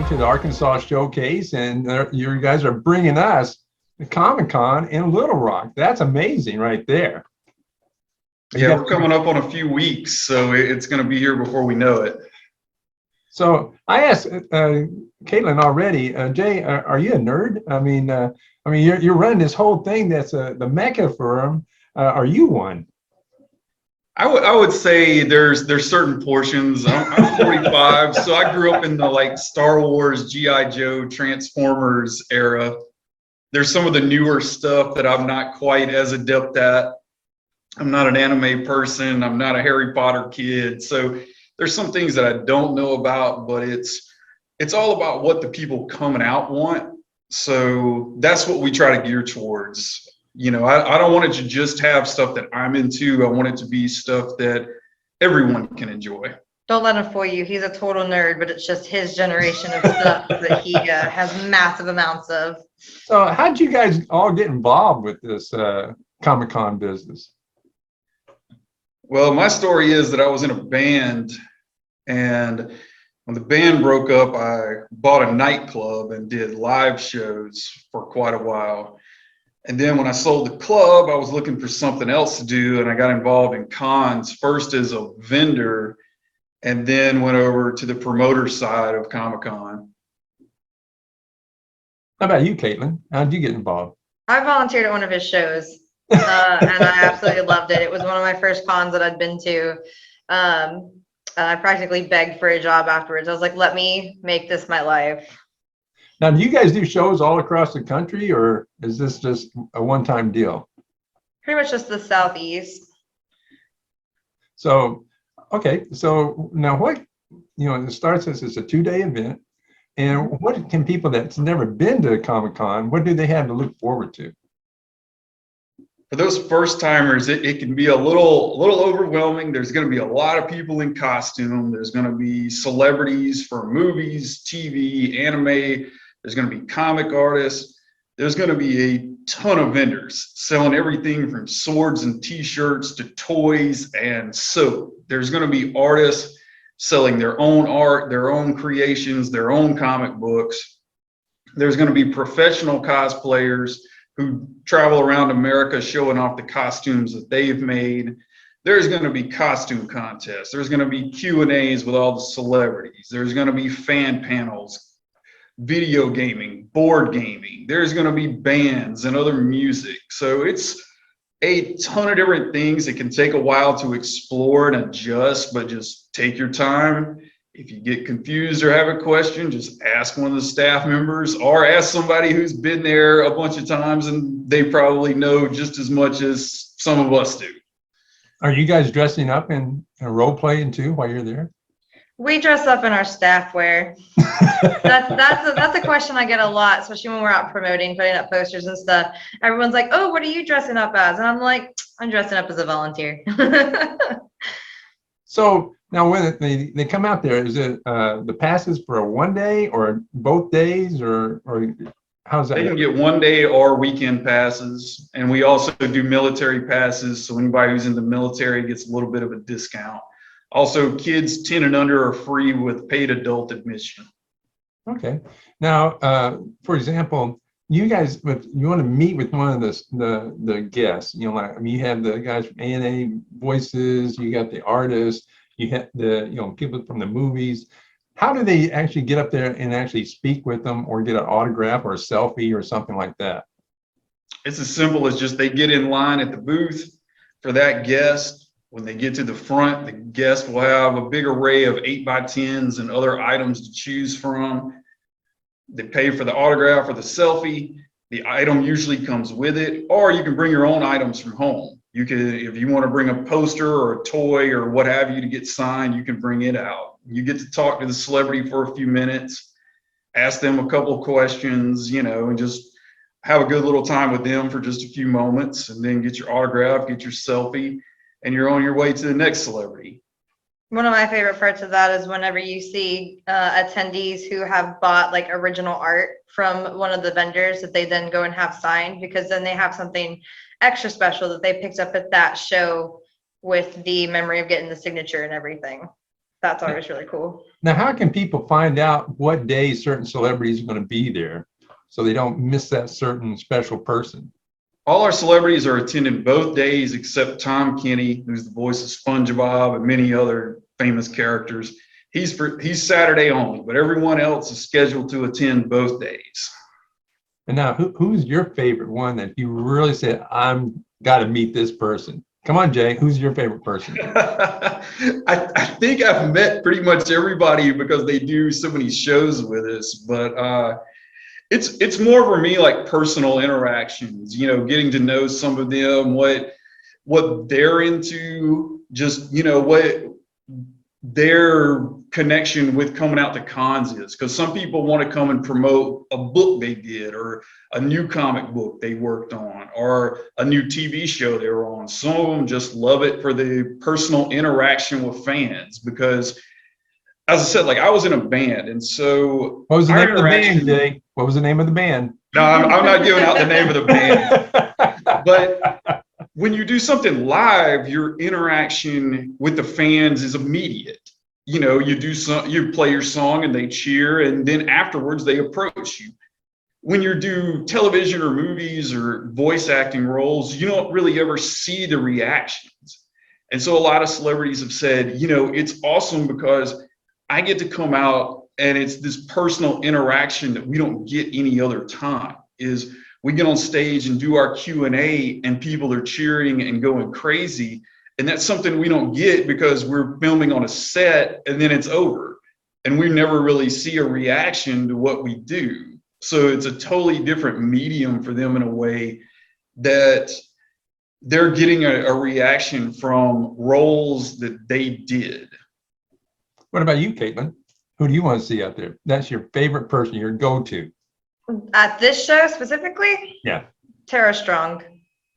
to the Arkansas Showcase, and you guys are bringing us the Comic-Con in Little Rock. That's amazing right there. Yeah, we're coming up on a few weeks, so it's going to be here before we know it. So I asked Caitlin already, Jay, are you a nerd? I mean, you're running this whole thing that's the mecca for them. Are you one? I would say there's certain portions. I'm 45, so I grew up in the like Star Wars, G.I. Joe, Transformers era. There's some of the newer stuff that I'm not quite as adept at. I'm not an anime person. I'm not a Harry Potter kid. So there's some things that I don't know about, but it's all about what the people coming out want. So that's what we try to gear towards. You know, I don't want it to just have stuff that I'm into. I want it to be stuff that everyone can enjoy. Don't let him fool you. He's a total nerd, but it's just his generation of stuff that he has massive amounts of. So how did you guys all get involved with this Comic-Con business? Well, my story is that I was in a band, and when the band broke up, I bought a nightclub and did live shows for quite a while. And then when I sold the club, I was looking for something else to do, and I got involved in cons, first as a vendor, and then went over to the promoter side of Comic-Con. How about you, Caitlin? How did you get involved? I volunteered at one of his shows, and I absolutely loved it. It was one of my first cons that I'd been to. I practically begged for a job afterwards. I was like, let me make this my life. Now, do you guys do shows all across the country, or is this just a one-time deal? Pretty much just the Southeast. So, okay. So now what, it starts as it's a 2-day event. And what can people that's never been to Comic-Con, what do they have to look forward to? For those first timers, it can be a little overwhelming. There's going to be a lot of people in costume. There's going to be celebrities for movies, TV, anime. There's going to be comic artists. There's going to be a ton of vendors selling everything from swords and t-shirts to toys and soap. There's going to be artists selling their own art, their own creations, their own comic books. There's going to be professional cosplayers who travel around America showing off the costumes that they've made. There's going to be costume contests. There's going to be Q&As with all the celebrities. There's going to be fan panels, video gaming, board gaming. There's going to be bands and other music. So it's a ton of different things. It can take a while to explore and adjust, but just take your time. If you get confused or have a question, just ask one of the staff members or ask somebody who's been there a bunch of times and they probably know just as much as some of us do. Are you guys dressing up in role playing too while you're there? We dress up in our staff wear. That's a question I get a lot, especially when we're out promoting, putting up posters and stuff. Everyone's like, "Oh, what are you dressing up as?" And I'm like, "I'm dressing up as a volunteer." So now when they come out there, is it the passes for a 1 day or both days or how's that? They can get 1 day or weekend passes, and we also do military passes, so anybody who's in the military gets a little bit of a discount. Also, kids 10 and under are free with paid adult admission. Okay. Now, for example, you guys, if you want to meet with one of the guests, you have the guys from A&A Voices, you got the artists, you have the people from the movies. How do they actually get up there and actually speak with them or get an autograph or a selfie or something like that? It's as simple as just they get in line at the booth for that guest. When they get to the front, the guest will have a big array of 8x10s and other items to choose from. They pay for the autograph or the selfie. The item usually comes with it, or you can bring your own items from home. You can, if you want to bring a poster or a toy or what have you to get signed, you can bring it out. You get to talk to the celebrity for a few minutes, ask them a couple of questions, and just have a good little time with them for just a few moments, and then get your autograph, get your selfie, and you're on your way to the next celebrity. One of my favorite parts of that is whenever you see attendees who have bought like original art from one of the vendors that they then go and have signed, because then they have something extra special that they picked up at that show with the memory of getting the signature and everything. that's always really cool. Now, how can people find out what day certain celebrities are going to be there so they don't miss that certain special person? All our celebrities are attending both days except Tom Kenny, who's the voice of SpongeBob and many other famous characters. He's Saturday only, but everyone else is scheduled to attend both days. And now, who's your favorite one that you really said, I'm got to meet this person? Come on, Jay, who's your favorite person? I think I've met pretty much everybody because they do so many shows with us, but it's more for me like personal interactions, you know, getting to know some of them, what they're into, just, you know, what their connection with coming out to cons is, because some people want to come and promote a book they did or a new comic book they worked on or a new TV show they were on. Some of them just love it for the personal interaction with fans, because as I said, like I was in a band, and so What was the our name of the band, interaction- Jay? What was the name of the band? No, I'm not giving out the name of the band. But when you do something live, your interaction with the fans is immediate. You know, you play your song and they cheer, and then afterwards they approach you. When you do television or movies or voice acting roles, you don't really ever see the reactions. And so a lot of celebrities have said, you know, it's awesome because I get to come out and it's this personal interaction that we don't get any other time. Is we get on stage and do our Q&A and people are cheering and going crazy. And that's something we don't get because we're filming on a set and then it's over. And we never really see a reaction to what we do. So it's a totally different medium for them in a way that they're getting a reaction from roles that they did. What about you, Caitlin? Who do you want to see out there? That's your favorite person, your go-to. At this show specifically? Yeah. Tara Strong.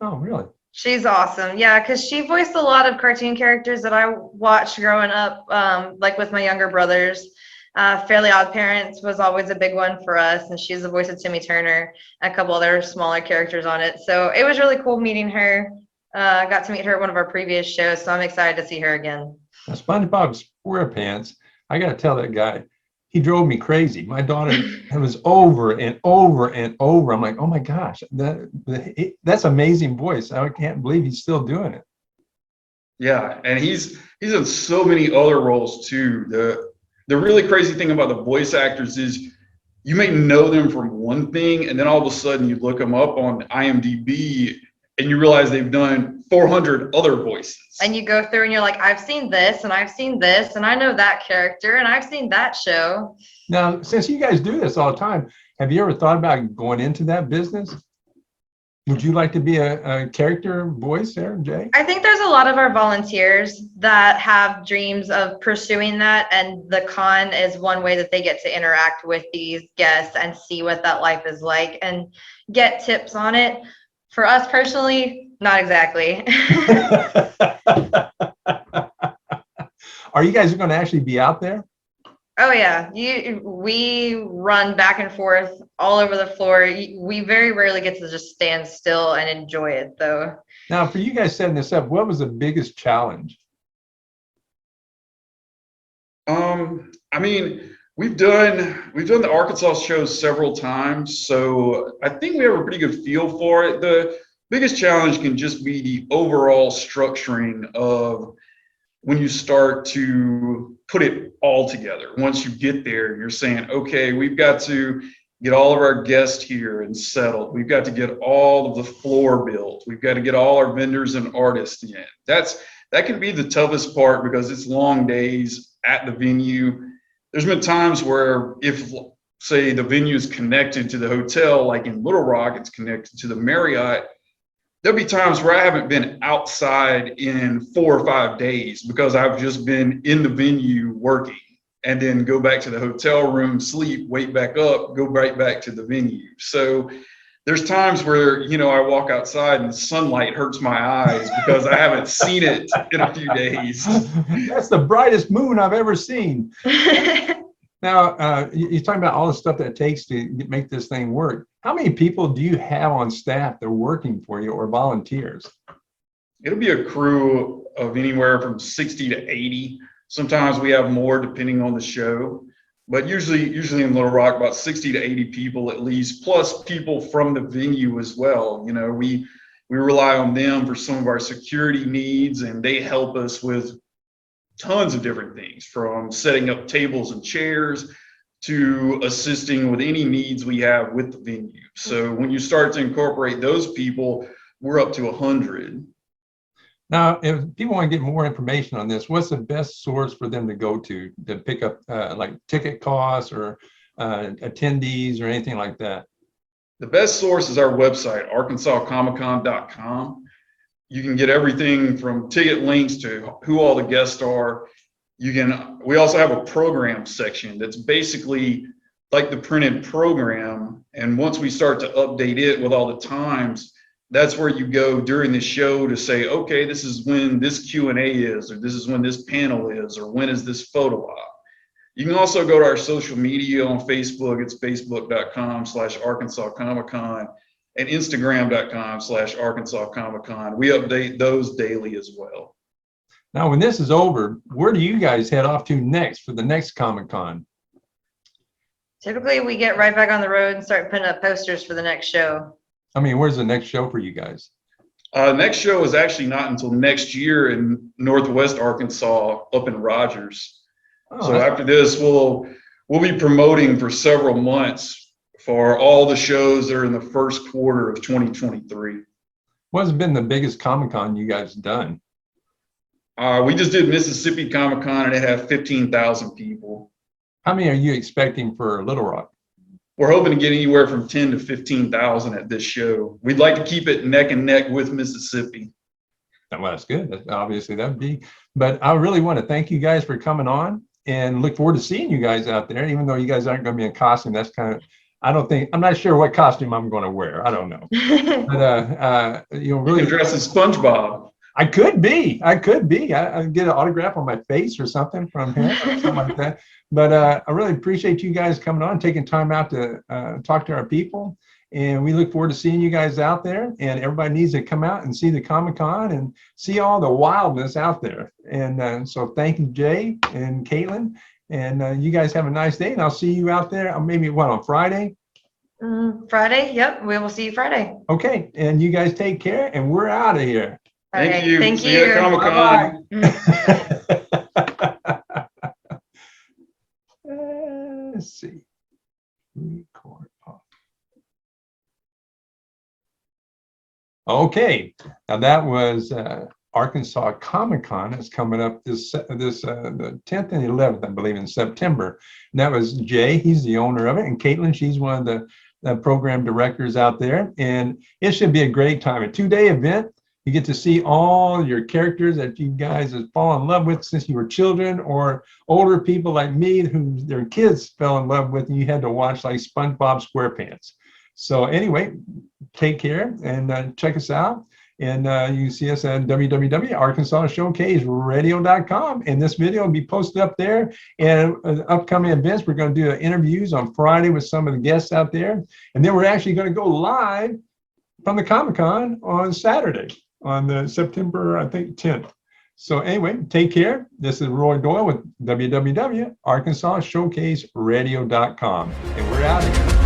Oh, really? She's awesome. Yeah, because she voiced a lot of cartoon characters that I watched growing up, like with my younger brothers. Fairly Odd Parents was always a big one for us, and she's the voice of Timmy Turner and a couple other smaller characters on it. So it was really cool meeting her. I got to meet her at one of our previous shows, so I'm excited to see her again. Now, SpongeBob SquarePants, I got to tell that guy, he drove me crazy. My daughter, it was over and over and over. I'm like, oh my gosh, that's amazing voice. I can't believe he's still doing it. Yeah, and he's in so many other roles too. The really crazy thing about the voice actors is you may know them from one thing, and then all of a sudden you look them up on IMDb and you realize they've done 400 other voices. And you go through and you're like, I've seen this and I've seen this and I know that character and I've seen that show. Now, since you guys do this all the time, have you ever thought about going into that business? Would you like to be a character voice there, Jay? I think there's a lot of our volunteers that have dreams of pursuing that, and the con is one way that they get to interact with these guests and see what that life is like and get tips on it. For us personally, not exactly. Are you guys going to actually be out there? Oh yeah, we run back and forth all over the floor. We very rarely get to just stand still and enjoy it, though. Now, for you guys setting this up, what was the biggest challenge? I mean, we've done the Arkansas shows several times, so I think we have a pretty good feel for it. The biggest challenge can just be the overall structuring of when you start to put it all together. Once you get there, you're saying, okay, we've got to get all of our guests here and settled. We've got to get all of the floor built. We've got to get all our vendors and artists in. That can be the toughest part because it's long days at the venue. There's been times where if, say, the venue is connected to the hotel, like in Little Rock, it's connected to the Marriott, there'll be times where I haven't been outside in 4 or 5 days because I've just been in the venue working, and then go back to the hotel room, sleep, wake back up, go right back to the venue. So there's times where, I walk outside and the sunlight hurts my eyes because I haven't seen it in a few days. That's the brightest moon I've ever seen. Now, you're talking about all the stuff that it takes to make this thing work. How many people do you have on staff that are working for you or volunteers? It'll be a crew of anywhere from 60 to 80. Sometimes we have more depending on the show, but usually in Little Rock, about 60 to 80 people at least, plus people from the venue as well. You know, we rely on them for some of our security needs, and they help us with tons of different things, from setting up tables and chairs to assisting with any needs we have with the venue. So when you start to incorporate those people, we're up to 100. Now, if people want to get more information on this, what's the best source for them to go to pick up like ticket costs or attendees or anything like that? The best source is our website, arkansascomiccon.com. You can get everything from ticket links to who all the guests are. We also have a program section that's basically like the printed program. And once we start to update it with all the times, that's where you go during the show to say, okay, this is when this Q&A is, or this is when this panel is, or when is this photo op. You can also go to our social media on Facebook. It's facebook.com/Arkansas Comic Con and Instagram.com/Arkansas Comic Con. We update those daily as well. Now, when this is over, where do you guys head off to next for the next Comic Con? Typically, we get right back on the road and start putting up posters for the next show. I mean, where's the next show for you guys? Next show is actually not until next year in Northwest Arkansas, up in Rogers. Oh, So after this, we'll be promoting for several months for all the shows that are in the first quarter of 2023. what's been the biggest Comic Con you guys done? We just did Mississippi Comic Con, and it had 15,000 people. How many are you expecting for Little Rock? We're hoping to get anywhere from 10 to 15,000 at this show. We'd like to keep it neck and neck with Mississippi. Well, that's good. Obviously, that would be. But I really want to thank you guys for coming on and look forward to seeing you guys out there, even though you guys aren't going to be in costume. That's kind of, I'm not sure what costume I'm going to wear. I don't know. But, really. You can dress as SpongeBob. I could be. I get an autograph on my face or something from him or something like that. But I really appreciate you guys coming on, taking time out to talk to our people. And we look forward to seeing you guys out there. And everybody needs to come out and see the Comic-Con and see all the wildness out there. And so thank you, Jay and Caitlin. And you guys have a nice day. And I'll see you out there maybe on Friday? Friday. Yep. We will see you Friday. Okay. And you guys take care. And we're out of here. Thank you. Thank See you at Comic-Con. Let's see. Record off. Okay, now that was Arkansas Comic Con. It's coming up the 10th and 11th, I believe, in September. And that was Jay. He's the owner of it, and Caitlin. She's one of the program directors out there. And it should be a great time. A 2-day event. You get to see all your characters that you guys have fallen in love with since you were children, or older people like me who their kids fell in love with, and you had to watch like SpongeBob SquarePants. So anyway, take care and check us out. And you can see us at www.arkansasshowcaseradio.com. And this video will be posted up there. And upcoming events, we're going to do interviews on Friday with some of the guests out there. And then we're actually going to go live from the Comic-Con on Saturday, on the September, I think, 10th. So anyway, take care. This is Roy Doyle with www.arkansasshowcaseradio.com. And we're out of here.